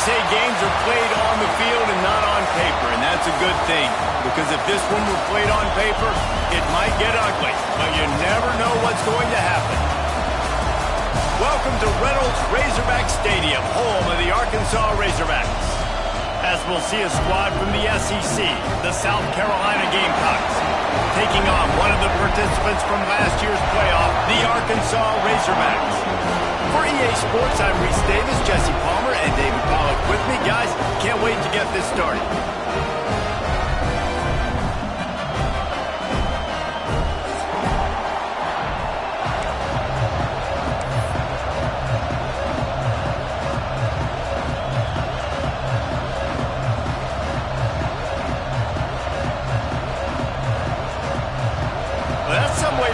say games are played on the field and not on paper, and that's a good thing. Because if this one were played on paper, it might get ugly, but you never know what's going to happen. Welcome to Reynolds Razorback Stadium, home of the Arkansas Razorbacks. As we'll see a squad from the SEC, the South Carolina Gamecocks, taking on one of the participants from last year's playoff, the Arkansas Razorbacks. For EA Sports, I'm Reese Davis, Jesse Palmer, and David Pollack with me. Guys, can't wait to get this started.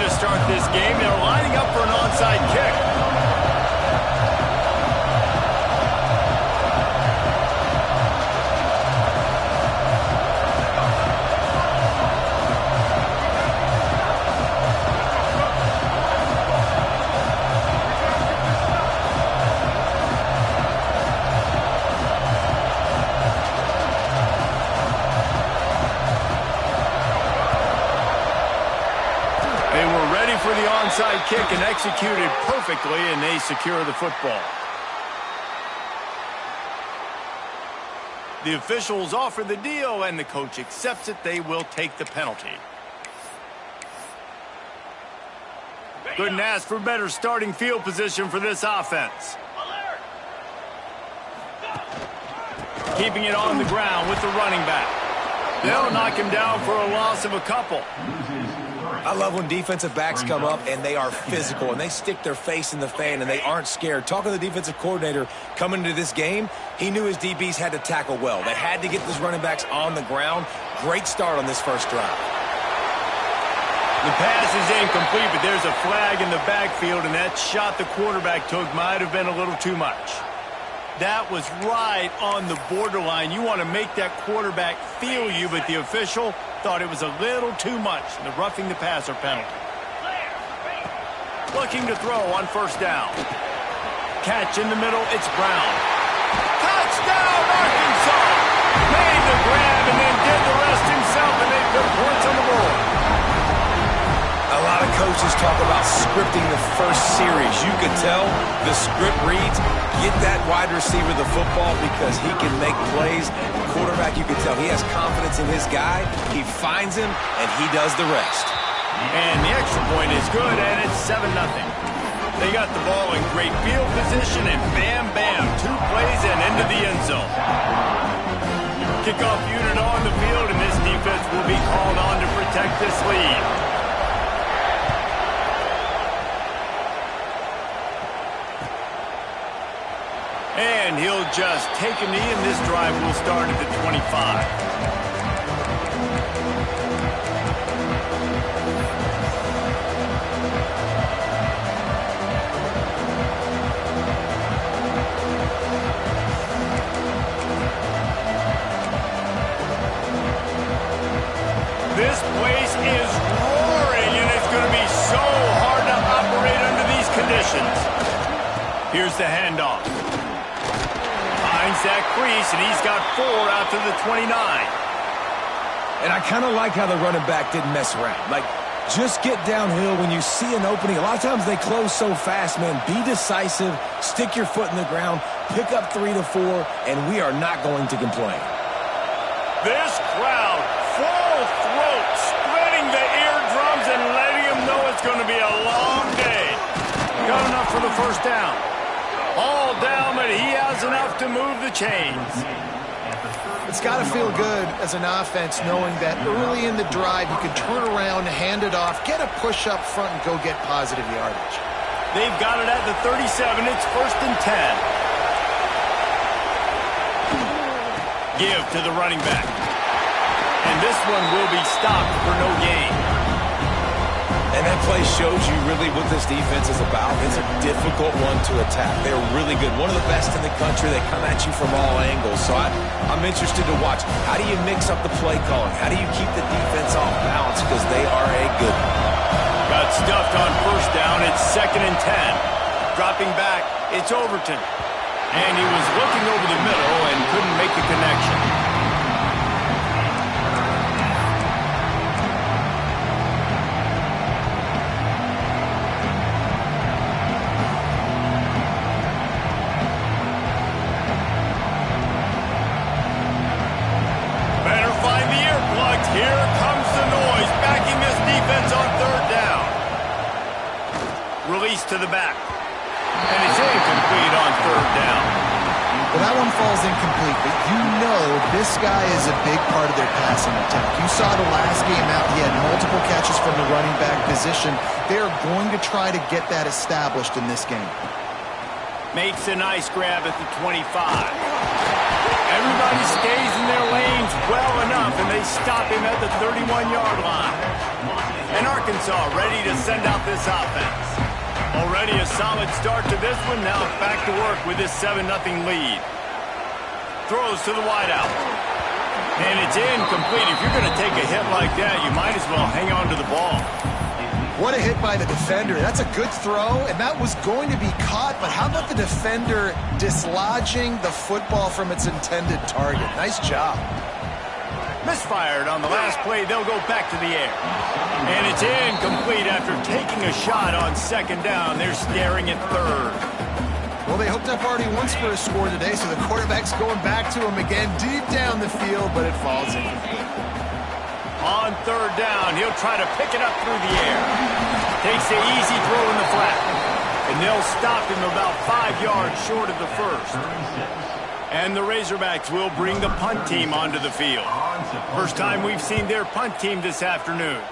Start this game. They're lining up for an onside kick. For the onside kick and executed perfectly, and they secure the football. The officials offer the deal, and the coach accepts it. They will take the penalty. Couldn't ask for better starting field position for this offense. Keeping it on the ground with the running back. They'll knock him down for a loss of a couple. I love when defensive backs come up and they are physical and they stick their face in the fan and they aren't scared. Talking to the defensive coordinator coming into this game, he knew his DBs had to tackle well. They had to get those running backs on the ground. Great start on this first drive. The pass is incomplete, but there's a flag in the backfield, and that shot the quarterback took might have been a little too much. That was right on the borderline. You want to make that quarterback feel you, but the official thought it was a little too much. The roughing the passer penalty. Looking to throw on first down. Catch in the middle, it's Brown. Touchdown, Arkansas! Made the grab and then did the rest himself, and they put points on the board. A lot of coaches talk about scripting the first series. You could tell the script reads, get that wide receiver the football because he can make plays. The quarterback, you can tell he has confidence in his guy. He finds him, and he does the rest. And the extra point is good, and it's 7-0. They got the ball in great field position, and bam, bam, 2 plays and into the end zone. Kickoff unit on the field, and this defense will be called on to protect this lead. And he'll just take a knee, and this drive will start at the 25. This place is roaring, and it's going to be so hard to operate under these conditions. Here's the handoff. Finds that crease, and he's got 4 out to the 29. And I kind of like how the running back didn't mess around. Like, just get downhill when you see an opening. A lot of times they close so fast, man. Be decisive, stick your foot in the ground, pick up 3 to 4, and we are not going to complain. This crowd, full throat, spreading the eardrums and letting them know it's going to be a long day. Got enough for the first down. All down, but he has enough to move the chains. It's got to feel good as an offense knowing that early in the drive you can turn around, hand it off, get a push up front, and go get positive yardage. They've got it at the 37. It's 1st and 10. Give to the running back. And this one will be stopped for no gain. And that play shows you really what this defense is about. It's a difficult one to attack. They're really good. One of the best in the country. They come at you from all angles. So I'm interested to watch. How do you mix up the play calling? How do you keep the defense off balance? Because they are a good one. Got stuffed on first down. It's 2nd and 10. Dropping back, it's Overton. And he was looking over the middle and couldn't make the connection. Better find the earplugs. Here comes the noise, backing this defense on third down. Release to the back. And it's incomplete on third down. Well, that one falls incomplete, but you know this guy is a big part of their passing attack. You saw the last game out, he had multiple catches from the running back position. They're going to try to get that established in this game. Makes a nice grab at the 25. Everybody stays in their lanes well enough, and they stop him at the 31-yard line. And Arkansas ready to send out this offense. Already a solid start to this one. Now back to work with this 7-0 lead. Throws to the wideout. And it's incomplete. If you're going to take a hit like that, you might as well hang on to the ball. What a hit by the defender. That's a good throw, and that was going to be caught, but how about the defender dislodging the football from its intended target? Nice job. Misfired on the last play. They'll go back to the air. And it's incomplete after taking a shot on second down. They're staring at third. Well, they hooked up already once for a score today, so the quarterback's going back to him again deep down the field, but it falls in. On third down, he'll try to pick it up through the air. Takes the easy throw in the flat. And they'll stop him about 5 yards short of the first. And the Razorbacks will bring the punt team onto the field. First time we've seen their punt team this afternoon.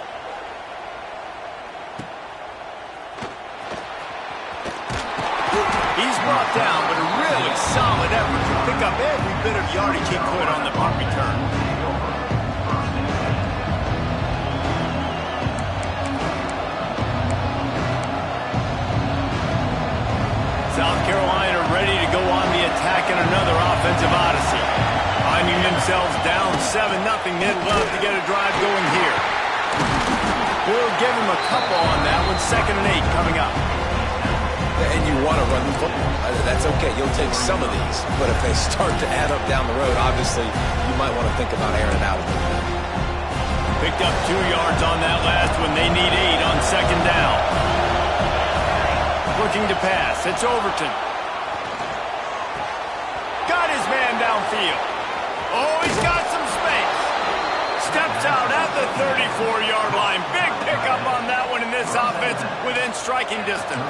He's brought down, but a really solid effort to pick up every bit of yardage he could on the punt return. South Carolina ready to go on the attack in another offensive odyssey. Finding themselves down 7-0, they'd love to get a drive going here. We'll give them a couple on that one. 2nd and 8 coming up. And you want to run the football. That's okay. You'll take some of these. But if they start to add up down the road, obviously, you might want to think about airing it out a little bit. Picked up 2 yards on that last one. They need 8 on second down. Looking to pass. It's Overton. Got his man downfield. Oh, he's got some space. Steps out at the 34-yard line. Big pickup on that one in this offense within striking distance.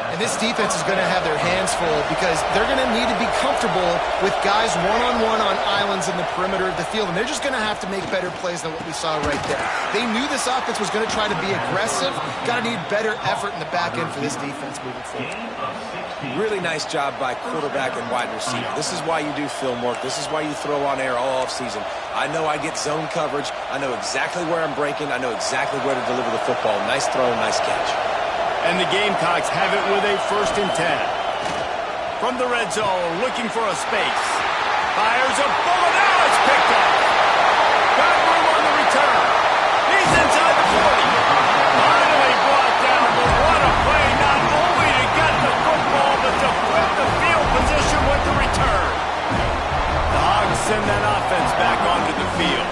And this defense is going to have their hands full because they're going to need to be comfortable with guys one-on-one on islands in the perimeter of the field. And they're just going to have to make better plays than what we saw right there. They knew this offense was going to try to be aggressive. Got to need better effort in the back end for this defense moving forward. Really nice job by quarterback and wide receiver. This is why you do film work. This is why you throw on air all offseason. I know I get zone coverage. I know exactly where I'm breaking. I know exactly where to deliver the football. Nice throw, nice catch. And the Gamecocks have it with a 1st and 10. From the red zone, looking for a space. Fires a bullet. Now it's picked up. Got room on the return. He's inside the 40. Finally brought down, but what a play. Not only to get the football, but to flip the field position with the return. The Hogs send that offense back onto the field.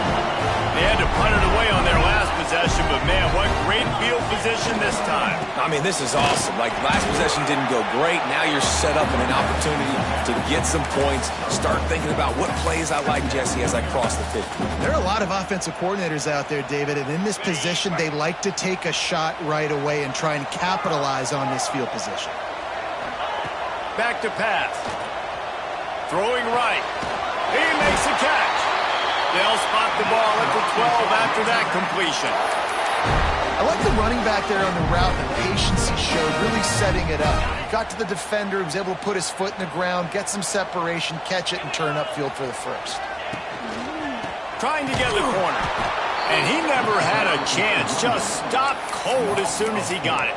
They had to punt it away on their last possession, but man, what great field position this time. I mean, this is awesome. Like, last possession didn't go great. Now you're set up in an opportunity to get some points. Start thinking about what plays I like, Jesse, as I cross the 50. There are a lot of offensive coordinators out there, David, and in this position, they like to take a shot right away and try and capitalize on this field position. Back to pass. Throwing right. He makes a catch. They'll spot the ball at the 12 after that completion. I like the running back there on the route, the patience he showed, really setting it up. Got to the defender, was able to put his foot in the ground, get some separation, catch it, and turn upfield for the first. Trying to get the corner. And he never had a chance. Just stopped cold as soon as he got it.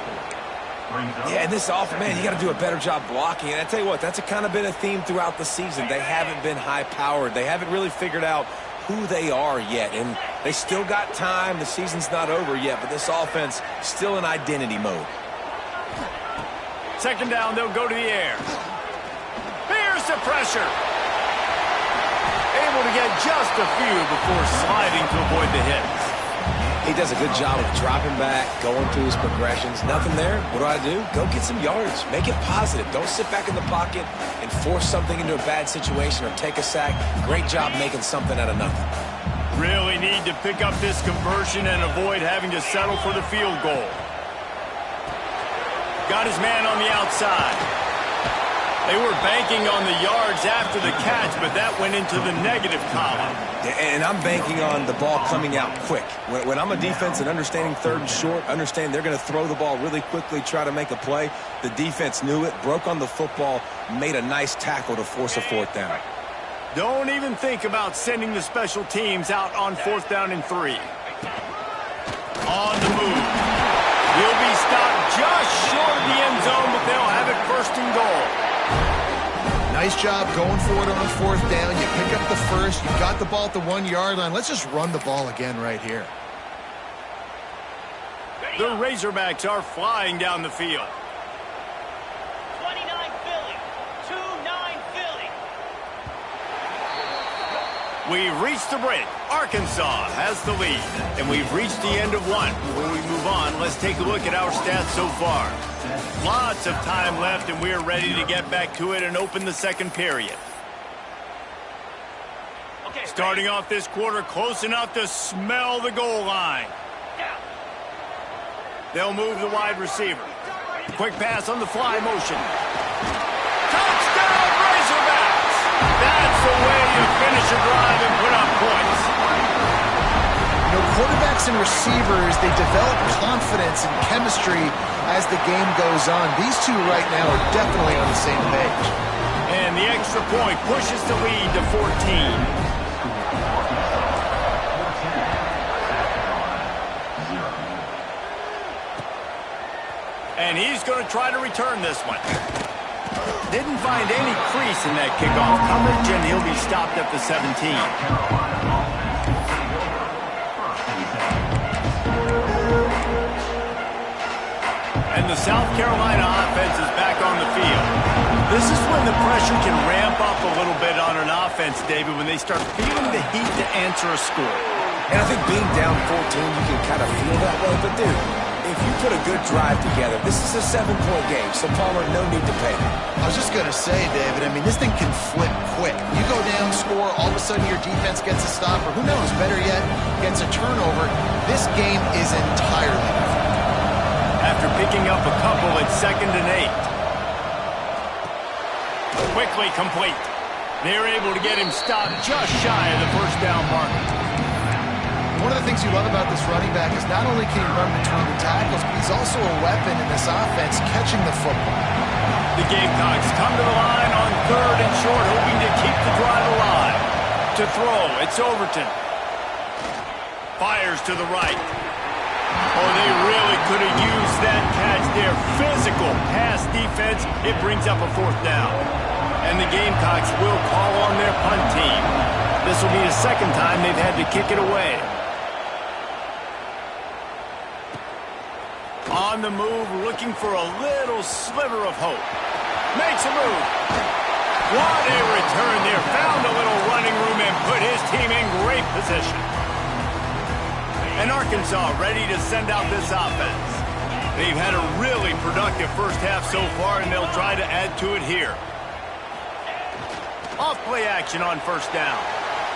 Yeah, and this offense, man, you got to do a better job blocking. And I tell you what, that's kind of been a theme throughout the season. They haven't been high-powered. They haven't really figured out who they are yet, and they still got time. The season's not over yet, but this offense still in identity mode. Second down, they'll go to the air. Here's the pressure. Able to get just a few before sliding to avoid the hits. He does a good job of dropping back, going through his progressions. Nothing there. What do? Go get some yards. Make it positive. Don't sit back in the pocket and force something into a bad situation or take a sack. Great job making something out of nothing. Really need to pick up this conversion and avoid having to settle for the field goal. Got his man on the outside. They were banking on the yards after the catch, but that went into the negative column. And I'm banking on the ball coming out quick. When I'm a defense and understanding third and short, understand they're going to throw the ball really quickly, try to make a play. The defense knew it, broke on the football, made a nice tackle to force a fourth down. Don't even think about sending the special teams out on 4th down and 3. On the move. He'll be stopped just short of the end zone, but they'll have it 1st and goal. Nice job going for it on 4th down. You pick up the first. You got the ball at the 1-yard line. Let's just run the ball again right here. The Razorbacks are flying down the field. 29 Philly. 2-9 Philly. We've reached the break. Arkansas has the lead, and we've reached the end of one. Before we move on, let's take a look at our stats so far. Lots of time left, and we're ready to get back to it and open the second period. Starting off this quarter close enough to smell the goal line. They'll move the wide receiver. Quick pass on the fly motion. Touchdown, Razorbacks! That's the way you finish a drive and put up points. You know, quarterbacks and receivers, they develop confidence and chemistry as the game goes on. These two right now are definitely on the same page. And the extra point pushes the lead to 14. And he's going to try to return this one. Didn't find any crease in that kickoff coverage, and he'll be stopped at the 17. And the South Carolina offense is back on the field. This is when the pressure can ramp up a little bit on an offense, David, when they start feeling the heat to answer a score. And I think being down 14, you can kind of feel that way. But, dude, if you put a good drive together, this is a 7-point game, so Palmer, no need to panic. I was just going to say, David, I mean, this thing can flip quick. You go down, score, all of a sudden your defense gets a stop, or who knows, better yet, gets a turnover. This game is entirely different. After picking up a couple at 2nd and 8. Quickly complete. They're able to get him stopped just shy of the 1st down marker. One of the things you love about this running back is not only can he run between the tackles, but he's also a weapon in this offense catching the football. The Gamecocks come to the line on 3rd and short, hoping to keep the drive alive. To throw, it's Overton. Fires to the right. Oh, they really could have used that catch there. Physical pass defense. It brings up a 4th down. And the Gamecocks will call on their punt team. This will be the 2nd time they've had to kick it away. On the move, looking for a little sliver of hope. Makes a move. What a return there. Found a little running room and put his team in great position. And Arkansas ready to send out this offense. They've had a really productive first half so far, and they'll try to add to it here. Off play action on 1st down.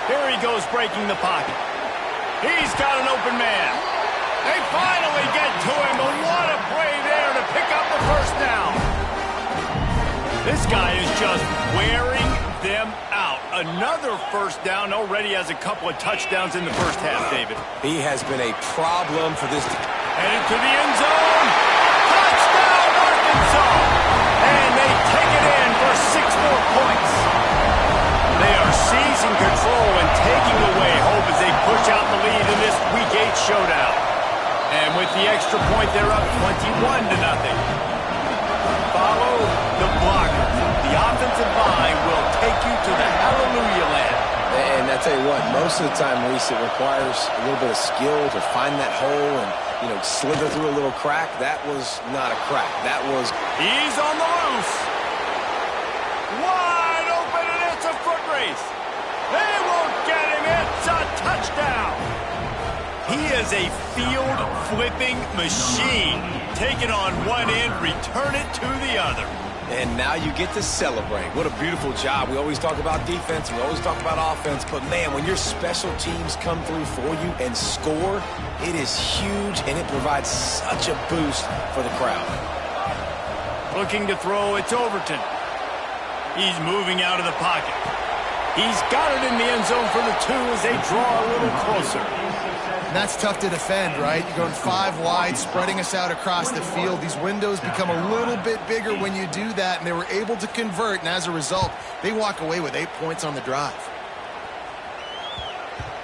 Here he goes breaking the pocket. He's got an open man. They finally get to him, but what a play there to pick up the 1st down. This guy is just wearing them out. Another 1st down, already has a couple of touchdowns in the first half, David. He has been a problem for this. Headed to the end zone. Touchdown, Arkansas. And they take it in for 6 more points. They are seizing control and taking away hope as they push out the lead in this Week 8 showdown. And with the extra point, they're up 21-0. Follow the blocker. The offensive line will take you to the hallelujah land. And I tell you what, most of the time, Reese, it requires a little bit of skill to find that hole and slither through a little crack. That was not a crack. That was... He's on the loose. Wide open, and it's a foot race. They won't get him. It's a touchdown. He is a field-flipping machine. Take it on one end, return it to the other. And now you get to celebrate. What a beautiful job. We always talk about defense, we always talk about offense, but man, when your special teams come through for you and score, it is huge, and it provides such a boost for the crowd. Looking to throw, it's Overton. He's moving out of the pocket. He's got it in the end zone for the 2 as they draw a little closer. And that's tough to defend, right? You're going 5 wide, spreading us out across the field. These windows become a little bit bigger when you do that, and they were able to convert, and as a result, they walk away with 8 points on the drive.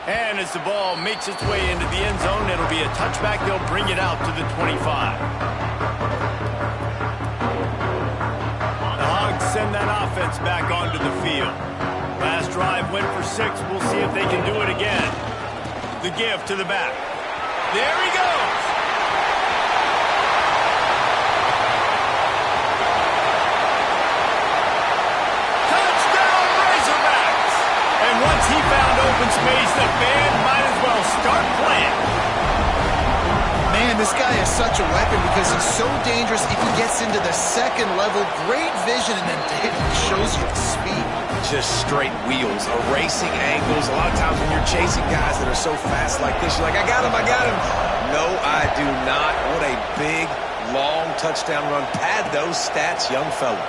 And as the ball makes its way into the end zone, it'll be a touchback. They'll bring it out to the 25. The Hogs send that offense back onto the field. Last drive went for 6. We'll see if they can do it again. The give to the back. There he goes. Touchdown Razorbacks. And once he found open space, the band might as well start playing. Man, this guy is such a weapon because he's so dangerous if he gets into the second level. Great vision, and then it shows you the speed. Just straight wheels, erasing angles. A lot of times when you're chasing guys that are so fast like this, you're like, I got him. No, I do not. What a big, long touchdown run. Pad those stats, young fella.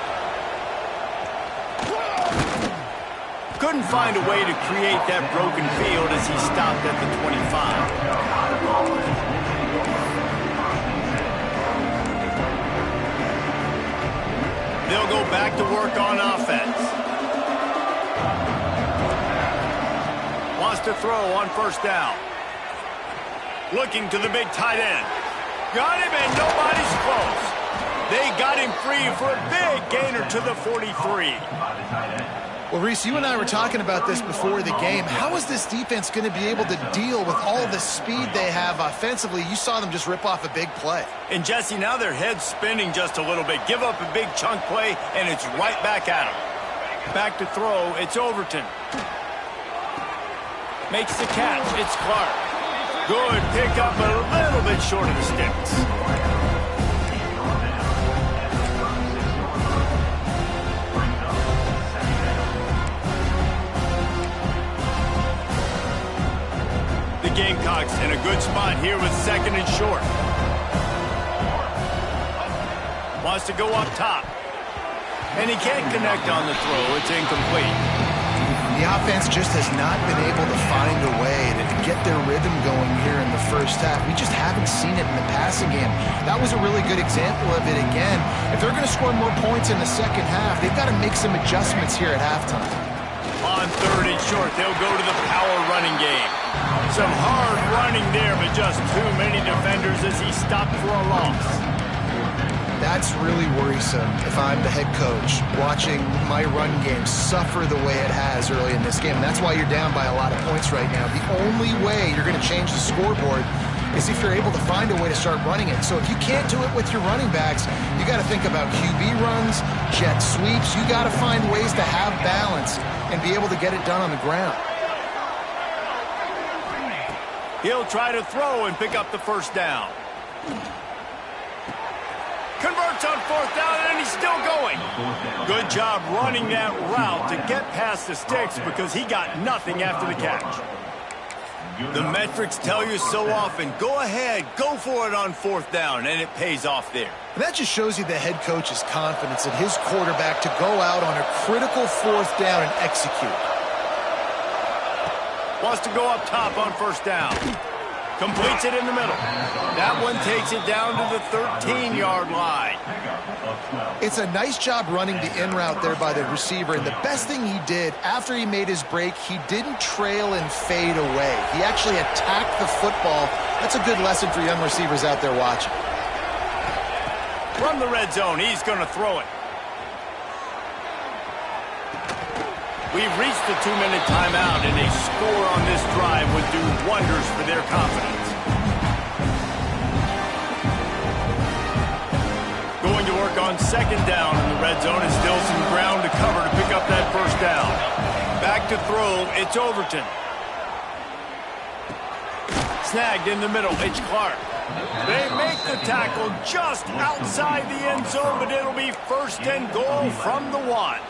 Couldn't find a way to create that broken field as he stopped at the 25. They'll go back to work on offense. Wants to throw on first down. Looking to the big tight end. Got him, and nobody's close. They got him free for a big gainer to the 43. Well, Reese, you and I were talking about this before the game. How is this defense going to be able to deal with all the speed they have offensively? You saw them just rip off a big play. And, Jesse, now their head's spinning just a little bit. Give up a big chunk play, and it's right back at them. Back to throw, it's Overton. Makes the catch, it's Clark. Good pickup, but a little bit short of the sticks. The Gamecocks in a good spot here with 2nd and short. Wants to go up top. And he can't connect on the throw. It's incomplete. The offense just has not been able to find a way to get their rhythm going here in the first half. We just haven't seen it in the passing game. That was a really good example of it again. If they're going to score more points in the second half, they've got to make some adjustments here at halftime. On 3rd and short, they'll go to the power running game. Some hard running there, but just too many defenders as he stopped for a loss. That's really worrisome if I'm the head coach, watching my run game suffer the way it has early in this game. And that's why you're down by a lot of points right now. The only way you're going to change the scoreboard is if you're able to find a way to start running it. So if you can't do it with your running backs, you got to think about QB runs, jet sweeps. You got to find ways to have balance and be able to get it done on the ground. He'll try to throw and pick up the first down. Converts on 4th down, and he's still going. Good job running that route to get past the sticks because he got nothing after the catch. The metrics tell you so often, go ahead, go for it on 4th down, and it pays off there. And that just shows you the head coach's confidence in his quarterback to go out on a critical 4th down and execute. Wants to go up top on first down. Completes it in the middle. That one takes it down to the 13-yard line. It's a nice job running the in route there by the receiver. And the best thing he did after he made his break, he didn't trail and fade away. He actually attacked the football. That's a good lesson for young receivers out there watching. From the red zone, he's going to throw it. We've reached the 2-minute timeout, and a score on this drive would do wonders for their confidence. to work on second down in the red zone, and still some ground to cover to pick up that first down. Back to throw, it's Overton. Snagged in the middle, it's Clark. They make the tackle just outside the end zone, but it'll be first and goal from the 1.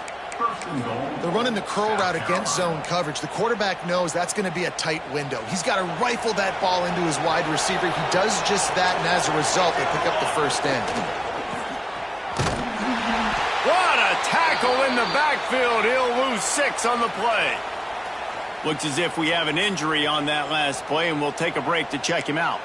They're running the curl route against zone coverage. The quarterback knows that's going to be a tight window. He's got to rifle that ball into his wide receiver. He does just that, and as a result, they pick up the first end. What a tackle in the backfield. He'll lose 6 on the play. Looks as if we have an injury on that last play, and we'll take a break to check him out.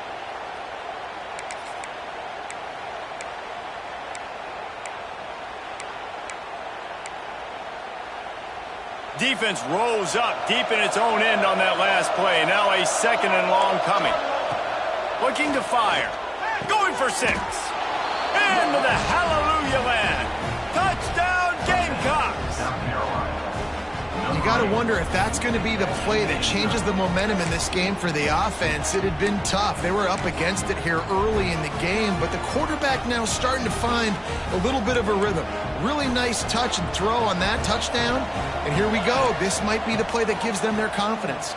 Defense rolls up deep in its own end on that last play. Now a second and long coming. Looking to fire. Going for 6. Into the hallelujah land. Touchdown Gamecocks. You got to wonder if that's going to be the play that changes the momentum in this game for the offense. It had been tough. They were up against it here early in the game, but the quarterback now starting to find a little bit of a rhythm. Really nice touch and throw on that touchdown. And here we go. This might be the play that gives them their confidence.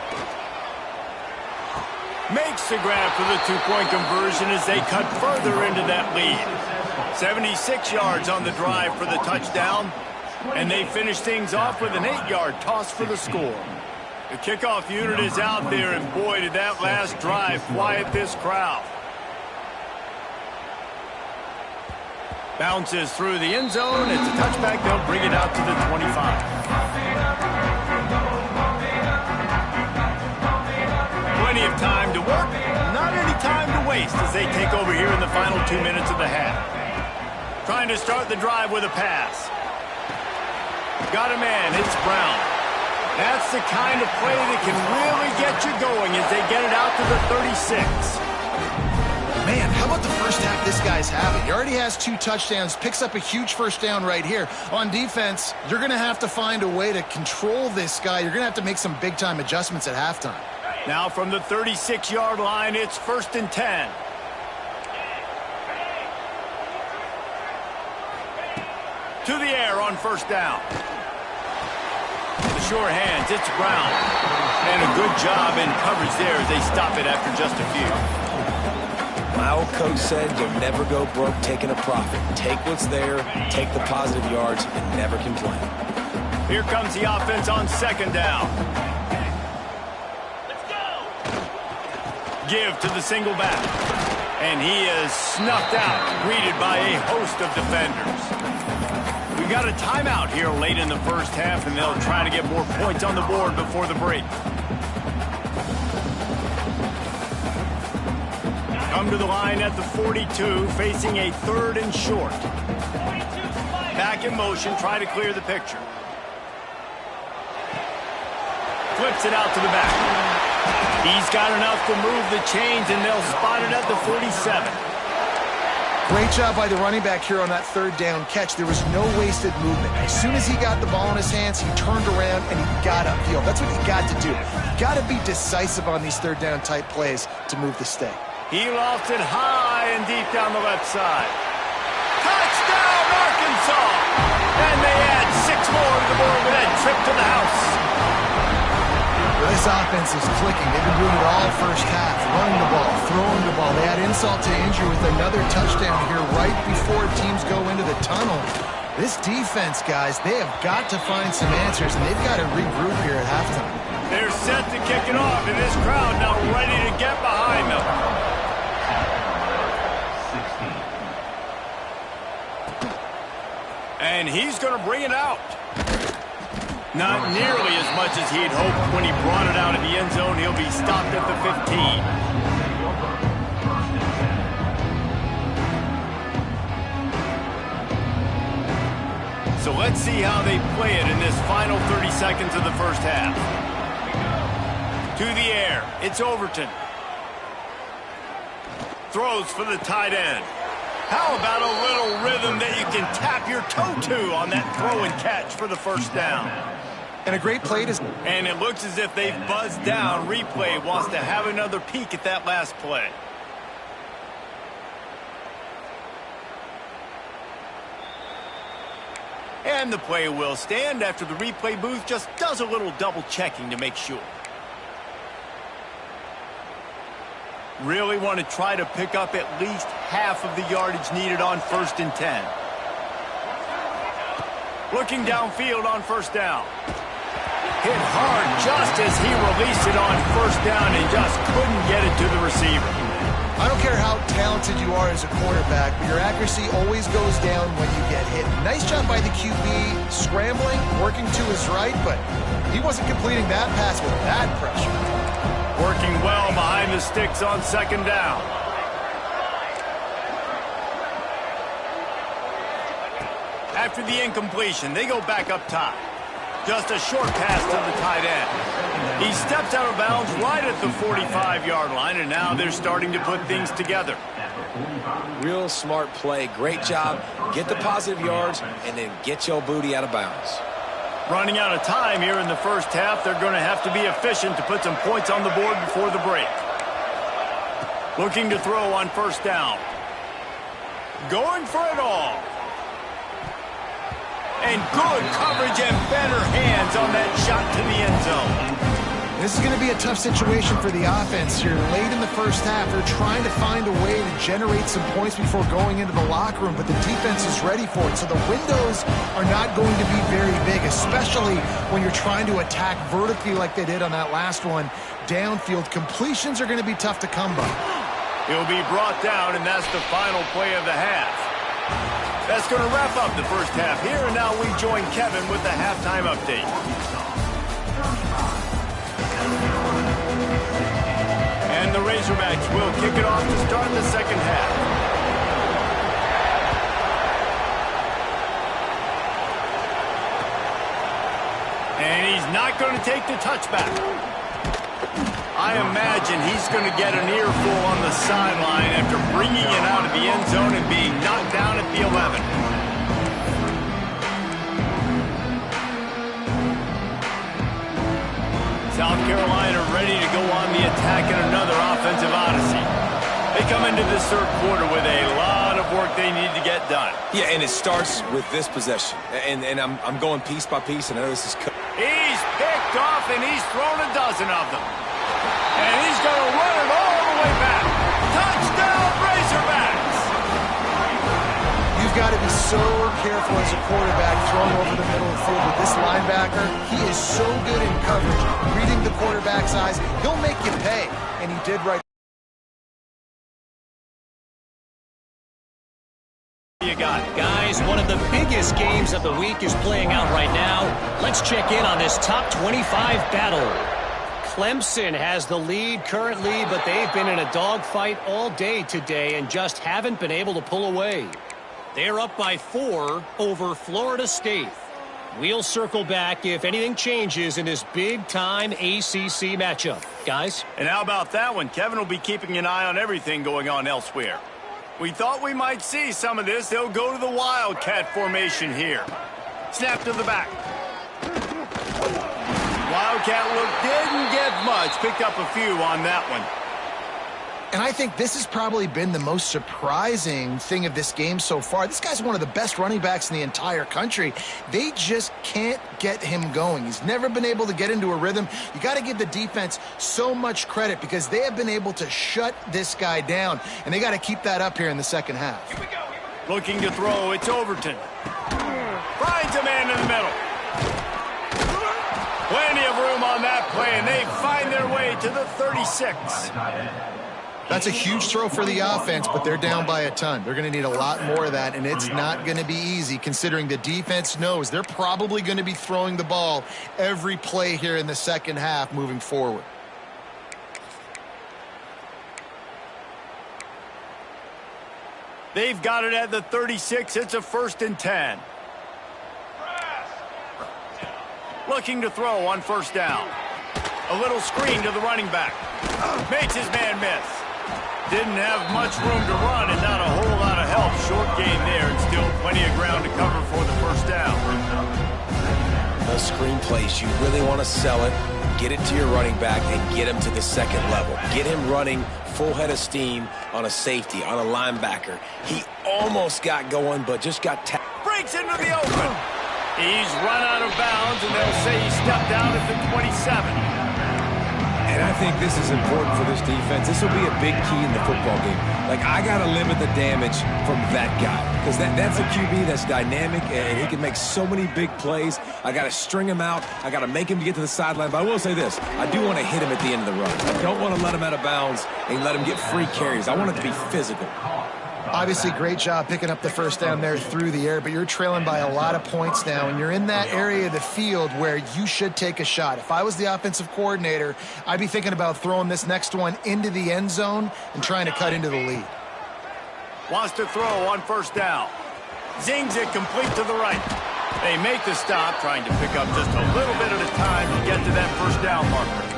Makes the grab for the 2-point conversion as they cut further into that lead. 76 yards on the drive for the touchdown. And they finish things off with an 8-yard toss for the score. The kickoff unit is out there, and boy, did that last drive quiet this crowd. Bounces through the end zone. It's a touchback. They'll bring it out to the 25. Plenty of time to work, not any time to waste as they take over here in the final 2 minutes of the half. Trying to start the drive with a pass. Got a man, it's Brown. That's the kind of play that can really get you going as they get it out to the 36. Man, how about the first half this guy's having? He already has 2 touchdowns, picks up a huge first down right here. On defense, you're going to have to find a way to control this guy. You're going to have to make some big-time adjustments at halftime. Now from the 36-yard line, it's 1st and 10. To the air on first down. The sure hands, it's Brown. And a good job in coverage there as they stop it after just a few. My old coach said you'll never go broke taking a profit. Take what's there, take the positive yards, and never complain. Here comes the offense on second down. Let's go. Give to the single back. And he is snuffed out, greeted by a host of defenders. We've got a timeout here late in the first half, and they'll try to get more points on the board before the break. Come to the line at the 42, facing a 3rd and short. Back in motion, try to clear the picture. Flips it out to the back. He's got enough to move the chains, and they'll spot it at the 47. Great job by the running back here on that 3rd down catch. There was no wasted movement. As soon as he got the ball in his hands, he turned around and he got upfield. That's what you got to do. You got to be decisive on these 3rd down type plays to move the stay. He lofted high and deep down the left side. Touchdown, Arkansas! And they add 6 more to the board with that trip to the house. Well, this offense is clicking. They've been doing it all first half. Running the ball, throwing the ball. They add insult to injury with another touchdown here right before teams go into the tunnel. This defense, guys, they have got to find some answers, and they've got to regroup here at halftime. They're set to kick it off, and this crowd now ready to get behind them. And he's going to bring it out. Not nearly as much as he'd hoped when he brought it out of the end zone. He'll be stopped at the 15. So let's see how they play it in this final 30 seconds of the first half. To the air, it's Overton. Throws for the tight end. How about a little rhythm that you can tap your toe to on that throw and catch for the first down? And a great play to... And it looks as if they've buzzed down. Replay wants to have another peek at that last play. And the play will stand after the replay booth just does a little double checking to make sure. Really want to try to pick up at least half of the yardage needed on 1st and 10. Looking downfield on 1st down. Hit hard just as he released it on 1st down and just couldn't get it to the receiver. I don't care how talented you are as a quarterback, but your accuracy always goes down when you get hit. Nice job by the QB, scrambling, working to his right, but he wasn't completing that pass with that pressure. Working well behind the sticks on 2nd down. After the incompletion, they go back up top. Just a short pass to the tight end. He steps out of bounds right at the 45-yard line, and now they're starting to put things together. Real smart play. Great job. Get the positive yards, and then get your booty out of bounds. Running out of time here in the 1st half, they're going to have to be efficient to put some points on the board before the break. Looking to throw on 1st down. Going for it all. And good coverage and better hands on that shot to the end zone. This is going to be a tough situation for the offense here. Late in the 1st half, they're trying to find a way to generate some points before going into the locker room, but the defense is ready for it. So the windows are not going to be very big, especially when you're trying to attack vertically like they did on that last one. Downfield completions are going to be tough to come by. He'll be brought down, and that's the final play of the half. That's going to wrap up the 1st half here, and now we join Kevin with the halftime update. And the Razorbacks will kick it off to start the 2nd half. And he's not going to take the touchback. I imagine he's going to get an earful on the sideline after bringing it out of the end zone and being knocked down at the 11. South Carolina ready to go on the attack in another offensive odyssey. They come into this 3rd quarter with a lot of work they need to get done. Yeah, and it starts with this possession. And I'm going piece by piece, and I know this is... He's picked off, and he's thrown a dozen of them. And he's going to run it all the way back. Touchdown, Razorbacks! You've got to be so careful as a quarterback throwing over the middle of the field with this linebacker. He is so good in coverage, reading the quarterback's eyes. He'll make you pay, and he did right. You got Guys, one of the biggest games of the week is playing out right now. Let's check in on this top 25 battle. Clemson has the lead currently, but they've been in a dogfight all day today and just haven't been able to pull away. They're up by 4 over Florida State. We'll circle back if anything changes in this big-time ACC matchup. Guys? And how about that one? Kevin will be keeping an eye on everything going on elsewhere. We thought we might see some of this. They'll go to the Wildcat formation here. Snap to the back. Wildcat look didn't get much. Picked up a few on that one. And I think this has probably been the most surprising thing of this game so far. This guy's one of the best running backs in the entire country. They just can't get him going. He's never been able to get into a rhythm. You got to give the defense so much credit because they have been able to shut this guy down, and they got to keep that up here in the 2nd half. Here we go. Looking to throw, it's Overton. Finds a man in the middle. Plenty of room on that play, and they find their way to the 36. That's a huge throw for the offense, but they're down by a ton. They're going to need a lot more of that, and it's not going to be easy considering the defense knows they're probably going to be throwing the ball every play here in the 2nd half moving forward. They've got it at the 36. It's a 1st and 10. Looking to throw on 1st down. A little screen to the running back. Makes his man miss. Didn't have much room to run and not a whole lot of help. Short gain there and still plenty of ground to cover for the 1st down. Those screen plays, you really want to sell it, get it to your running back, and get him to the 2nd level. Get him running full head of steam on a safety, on a linebacker. He almost got going, but just got tapped. Breaks into the open. He's run out of bounds, and they'll say he stepped out at the 27. And I think this is important for this defense. This will be a big key in the football game. Like, I got to limit the damage from that guy because that's a QB that's dynamic, and he can make so many big plays. I got to string him out. I got to make him get to the sideline. But I will say this. I do want to hit him at the end of the run. I don't want to let him out of bounds and let him get free carries. I want it to be physical. Obviously, great job picking up the first down there through the air, but you're trailing by a lot of points now, and you're in that area of the field where you should take a shot. If I was the offensive coordinator, I'd be thinking about throwing this next one into the end zone and trying to cut into the lead. Wants to throw on first down. Zings it complete to the right. They make the stop, trying to pick up just a little bit at a time to get to that first down marker.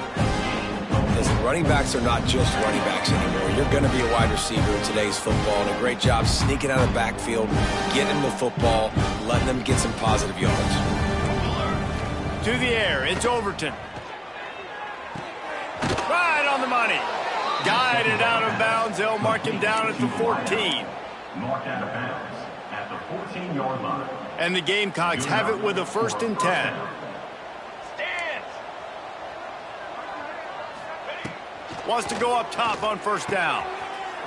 Listen, running backs are not just running backs anymore. You're going to be a wide receiver in today's football, and a great job sneaking out of the backfield, getting the football, letting them get some positive yards. To the air, it's Overton. Right on the money. Guided out of bounds. They'll mark him down at the 14. Marked out of bounds at the 14-yard line. And the Gamecocks have it with a 1st and 10. Wants to go up top on first down.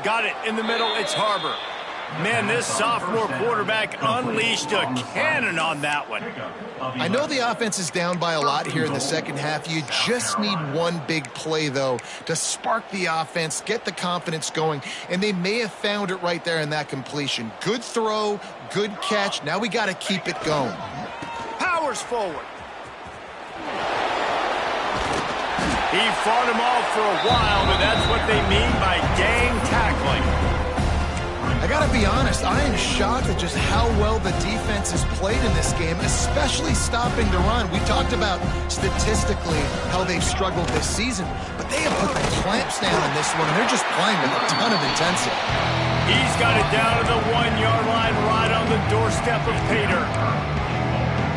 Got it in the middle. It's Harbor. Man, this sophomore quarterback unleashed a cannon on that one. I know the offense is down by a lot here in the second half. You just need one big play, though, to spark the offense, get the confidence going, and they may have found it right there in that completion. Good throw, good catch. Now we got to keep it going. Powers forward. He fought him off for a while, but that's what they mean by gang tackling. I got to be honest, I am shocked at just how well the defense has played in this game, especially stopping the run. We talked about statistically how they've struggled this season, but they have put the clamps down in this one, and they're just playing with a ton of intensity. He's got it down to the 1-yard line right on the doorstep of Pater.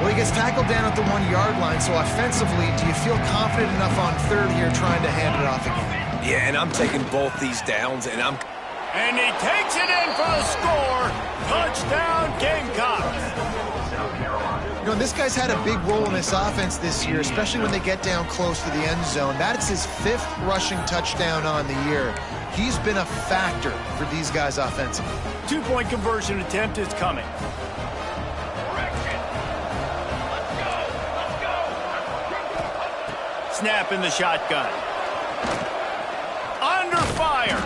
Well, he gets tackled down at the 1-yard line, so offensively, do you feel confident enough on third here trying to hand it off again? Yeah, and I'm taking both these downs, and And he takes it in for a score. Touchdown, Gamecocks. You know, this guy's had a big role in this offense this year, especially when they get down close to the end zone. That's his 5th rushing touchdown on the year. He's been a factor for these guys offensively. 2-point conversion attempt is coming. Snap in the shotgun. Under fire.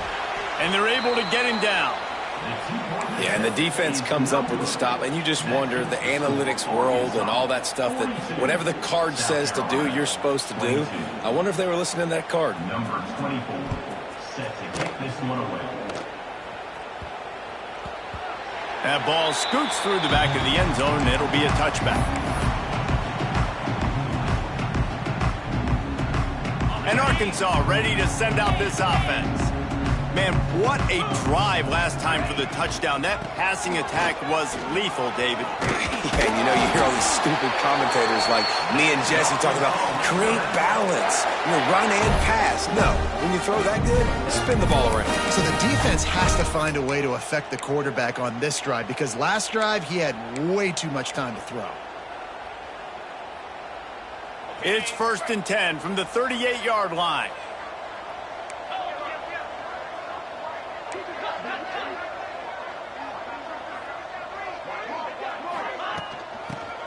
And they're able to get him down. yeah, and the defense comes up with the stop, and you just wonder, the analytics world and all that stuff, that whatever the card says to do, you're supposed to do. I wonder if they were listening to that card. Number 24, set to kick this one away. That ball scoots through the back of the end zone, and it'll be a touchback. And Arkansas ready to send out this offense. Man, what a drive last time for the touchdown. That passing attack was lethal, David. Yeah, and you know, you hear all these stupid commentators like me and Jesse talking about create balance, run and pass. No, when you throw that good, spin the ball around. So the defense has to find a way to affect the quarterback on this drive, because last drive he had way too much time to throw. It's 1st and 10 from the 38-yard line.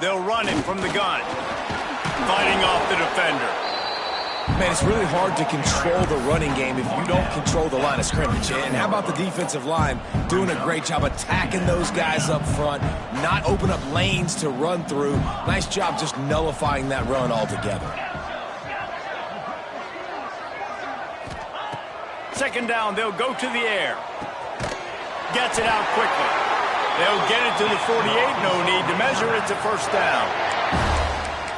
They'll run him from the gun. Fighting off the defender. Man, it's really hard to control the running game if you don't control the line of scrimmage. And how about the defensive line doing a great job attacking those guys up front, not open up lanes to run through. Nice job just nullifying that run altogether. 2nd down, they'll go to the air. Gets it out quickly. They'll get it to the 48. No need to measure. It's a 1st down.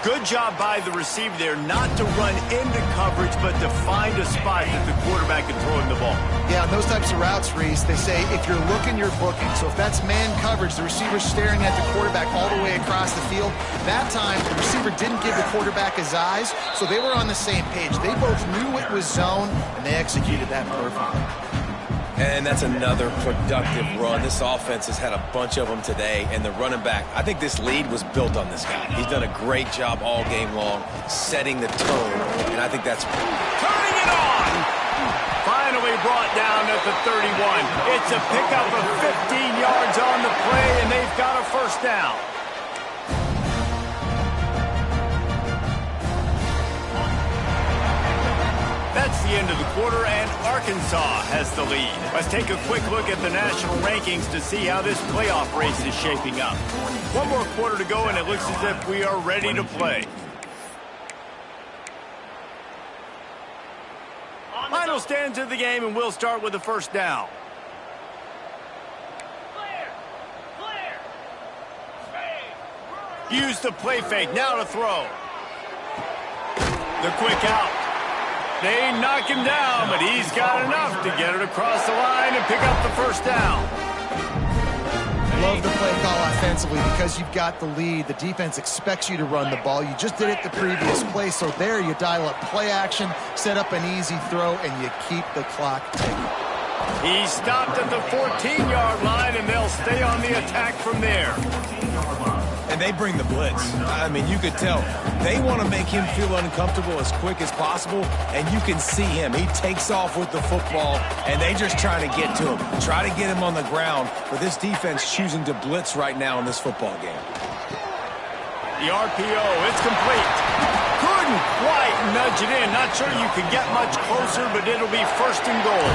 Good job by the receiver there, not to run into coverage, but to find a spot that the quarterback can throw him the ball. Yeah, on those types of routes, Reese, they say if you're looking, you're booking. So if that's man coverage, the receiver's staring at the quarterback all the way across the field. That time, the receiver didn't give the quarterback his eyes, so they were on the same page. They both knew it was zone, and they executed that perfectly. And that's another productive run. This offense has had a bunch of them today, and the running back, I think this lead was built on this guy. He's done a great job all game long, setting the tone, and I think that's... Turning it on! Finally brought down at the 31. It's a pickup of 15 yards on the play, and they've got a first down. That's the end of the quarter, and Arkansas has the lead. Let's take a quick look at the national rankings to see how this playoff race is shaping up. One more quarter to go, and it looks as if we are ready to play. Final stands of the game, and we'll start with the first down. Use the play fake, now to throw. The quick out. They knock him down, but he's got enough to get it across the line and pick up the first down. Love the play call offensively because you've got the lead. The defense expects you to run the ball. You just did it the previous play, so there you dial up play action, set up an easy throw, and you keep the clock ticking. He stopped at the 14-yard line, and they'll stay on the attack from there. And they bring the blitz. I mean, you could tell they want to make him feel uncomfortable as quick as possible, and you can see him. He takes off with the football, and they just try to get to him, try to get him on the ground, but this defense choosing to blitz right now in this football game. The RPO, it's complete. Couldn't quite nudge it in. Not sure you could get much closer, but it'll be first and goal.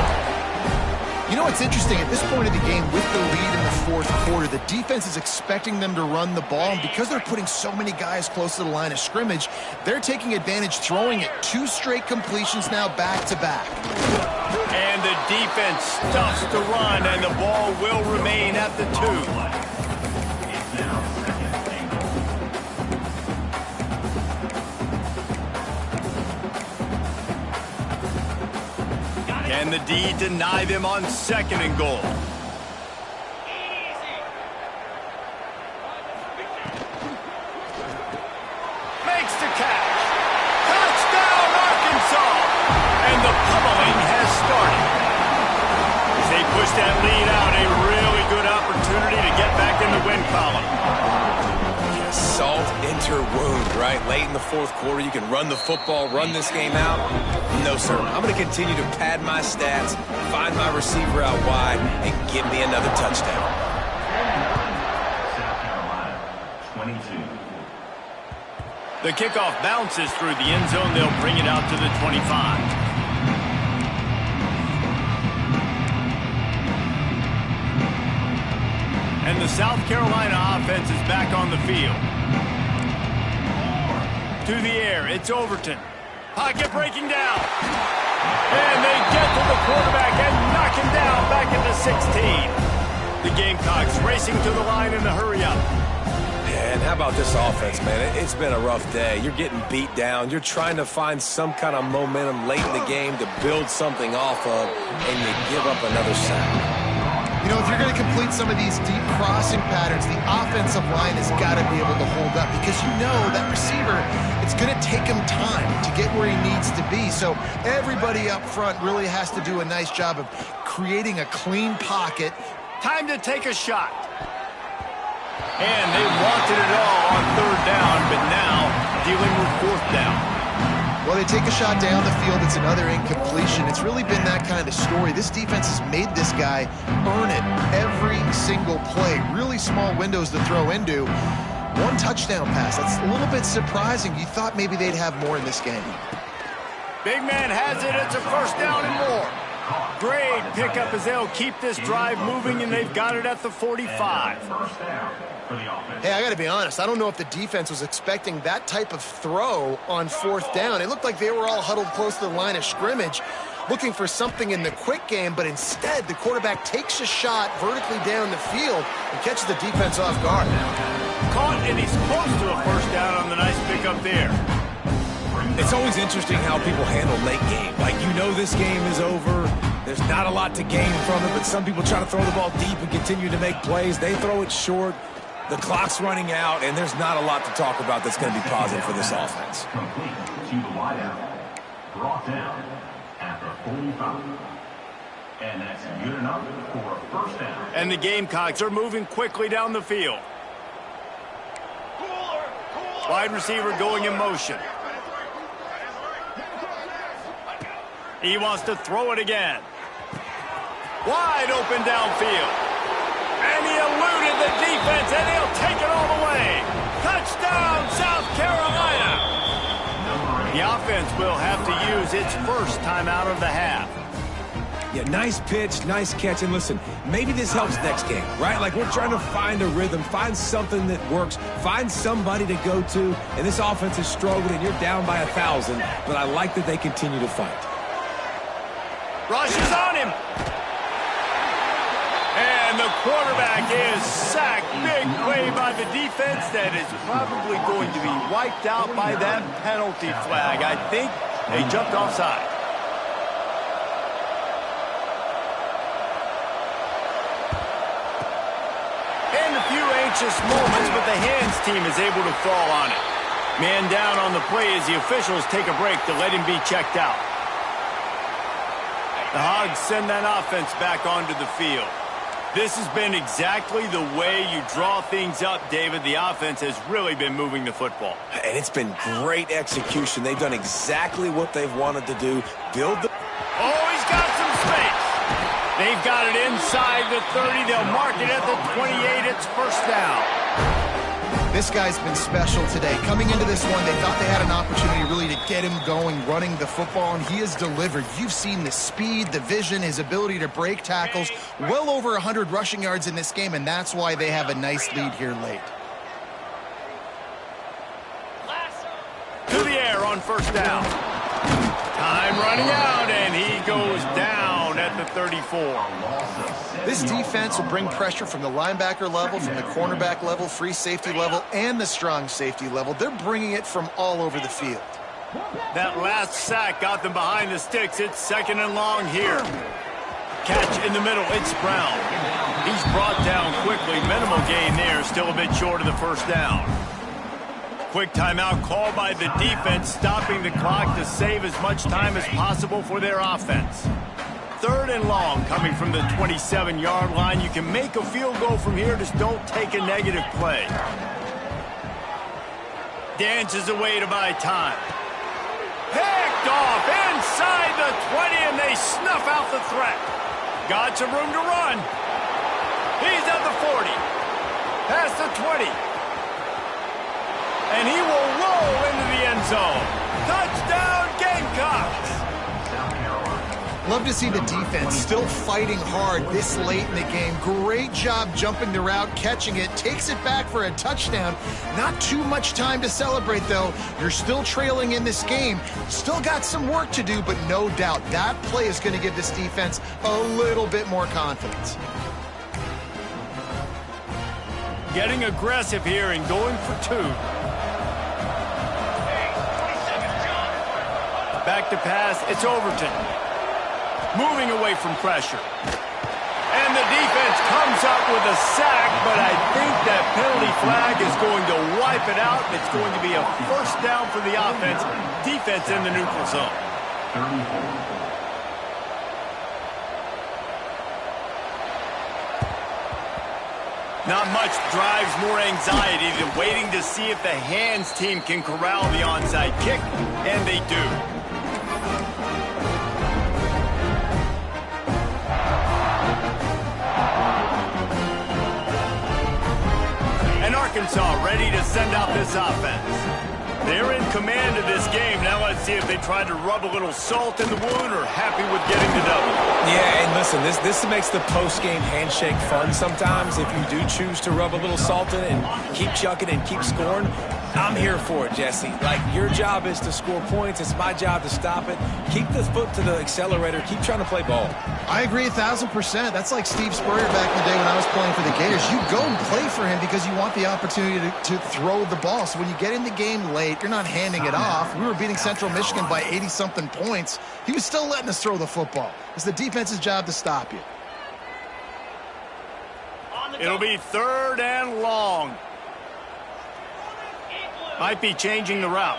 You know what's interesting? At this point of the game, with the lead in the fourth quarter, the defense is expecting them to run the ball, and because they're putting so many guys close to the line of scrimmage, they're taking advantage, throwing it 2 straight completions now back-to-back. And the defense stuffs the run, and the ball will remain at the 2. Can the D deny them on second and goal? Makes the catch. Touchdown, Arkansas! And the pummeling has started. As they push that lead out, a really good opportunity to get back in the win column. Salt enter wound, right? Late in the fourth quarter, you can run the football, run this game out. No, sir. I'm going to continue to pad my stats, find my receiver out wide, and give me another touchdown. South Carolina, 22. The kickoff bounces through the end zone. They'll bring it out to the 25. And the South Carolina offense is back on the field. To the air, it's Overton. Pocket breaking down. And they get to the quarterback and knock him down back at the 16. The Gamecocks racing to the line in the hurry-up. And how about this offense, man? It's been a rough day. You're getting beat down. You're trying to find some kind of momentum late in the game to build something off of, and you give up another sack. You know, if you're going to complete some of these deep crossing patterns, the offensive line has got to be able to hold up because you know that receiver, it's going to take him time to get where he needs to be. So everybody up front really has to do a nice job of creating a clean pocket. Time to take a shot. And they wanted it all on third down, but now dealing with fourth down. Well, they take a shot down the field. It's another incompletion. It's really been that kind of story. This defense has made this guy earn it every single play. Really small windows to throw into. 1 touchdown pass. That's a little bit surprising. You thought maybe they'd have more in this game. Big man has it. It's a first down and more. Great pickup as they'll keep this drive moving, and they've got it at the 45. First down for the offense. Hey, I got to be honest. I don't know if the defense was expecting that type of throw on fourth down. It looked like they were all huddled close to the line of scrimmage, looking for something in the quick game, but instead the quarterback takes a shot vertically down the field and catches the defense off guard. Caught, and he's close to a first down on the nice pickup there. It's always interesting how people handle late game. Like, you know this game is over. There's not a lot to gain from it, but some people try to throw the ball deep and continue to make plays. They throw it short. The clock's running out, and there's not a lot to talk about that's going to be positive for this offense. Complete to the wideout. Brought down at the 45. And that's good enough for a first down. And the Gamecocks are moving quickly down the field. Wide receiver going in motion. He wants to throw it again. Wide open downfield. And he eluded the defense, and he'll take it all the way. Touchdown, South Carolina. The offense will have to use its first timeout of the half. Yeah, nice pitch, nice catch. And listen, maybe this helps next game, right? Like, we're trying to find a rhythm, find something that works, find somebody to go to. And this offense is struggling, and you're down by 1,000. But I like that they continue to fight. Rush is on him. And the quarterback is sacked. Big play by the defense that is probably going to be wiped out by that penalty flag. I think they jumped offside. And a few anxious moments, but the hands team is able to fall on it. Man down on the play as the officials take a break to let him be checked out. The Hogs send that offense back onto the field. This has been exactly the way you draw things up, David. The offense has really been moving the football. And it's been great execution. They've done exactly what they've wanted to do. Build the... Oh, he's got some space. They've got it inside the 30. They'll mark it at the 28. It's first down. This guy's been special today. Coming into this one, they thought they had an opportunity really to get him going, running the football, and he has delivered. You've seen the speed, the vision, his ability to break tackles. Well over 100 rushing yards in this game, and that's why they have a nice lead here late. To the air on first down. Time running out, and he goes down at the 34. This defense will bring pressure from the linebacker level, from the cornerback level, free safety level, and the strong safety level. They're bringing it from all over the field. That last sack got them behind the sticks. It's second and long here. Catch in the middle. It's Brown. He's brought down quickly. Minimal gain there. Still a bit short of the first down. Quick timeout called by the defense, stopping the clock to save as much time as possible for their offense. Third and long coming from the 27-yard line. You can make a field goal from here, just don't take a negative play. Dances away to buy time. Picked off inside the 20, and they snuff out the threat. Got some room to run. He's at the 40. Past the 20. And he will roll into the end zone. Touchdown, Gamecocks! Love to see the defense still fighting hard this late in the game. Great job jumping the route, catching it, takes it back for a touchdown. Not too much time to celebrate, though. You're still trailing in this game. Still got some work to do, but no doubt that play is going to give this defense a little bit more confidence. Getting aggressive here and going for two. Back to pass, it's Overton. Moving away from pressure. And the defense comes up with a sack, but I think that penalty flag is going to wipe it out. It's going to be a first down for the offense. Defense in the neutral zone. Not much drives more anxiety than waiting to see if the hands team can corral the onside kick, and they do. Arkansas ready to send out this offense. They're in command of this game. Now let's see if they try to rub a little salt in the wound or happy with getting the double. Yeah, and listen, this makes the post-game handshake fun sometimes. If you do choose to rub a little salt in it and keep chucking and keep scoring, I'm here for it, Jesse. Like, your job is to score points. It's my job to stop it. Keep the foot to the accelerator. Keep trying to play ball. I agree 1,000%. That's like Steve Spurrier back in the day when I was playing for the Gators. You go and play for him because you want the opportunity to throw the ball. So when you get in the game late, you're not handing it off. We were beating Central Michigan by 80-something points. He was still letting us throw the football. It's the defense's job to stop you. It'll be third and long. Might be changing the route.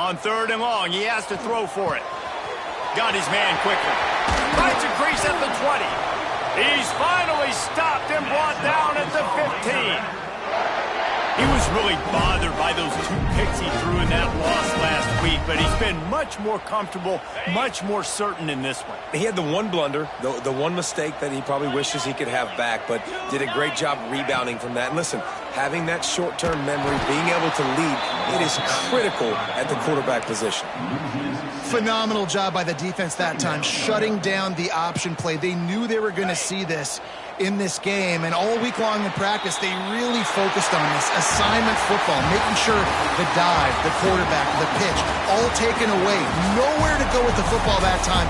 On 3rd and long, he has to throw for it. Got his man quickly. Finds a crease at the 20. He's finally stopped and brought down at the 15. He was really bothered by those 2 picks he threw in that loss last week, but he's been much more comfortable, much more certain in this one. He had the one blunder, the one mistake that he probably wishes he could have back, but did a great job rebounding from that. And listen, having that short-term memory, being able to lead, it is critical at the quarterback position. Phenomenal job by the defense that time, shutting down the option play. They knew they were going to see this in this game, and all week long in practice, they really focused on this assignment football, making sure the dive, the quarterback, the pitch, all taken away. Nowhere to go with the football that time.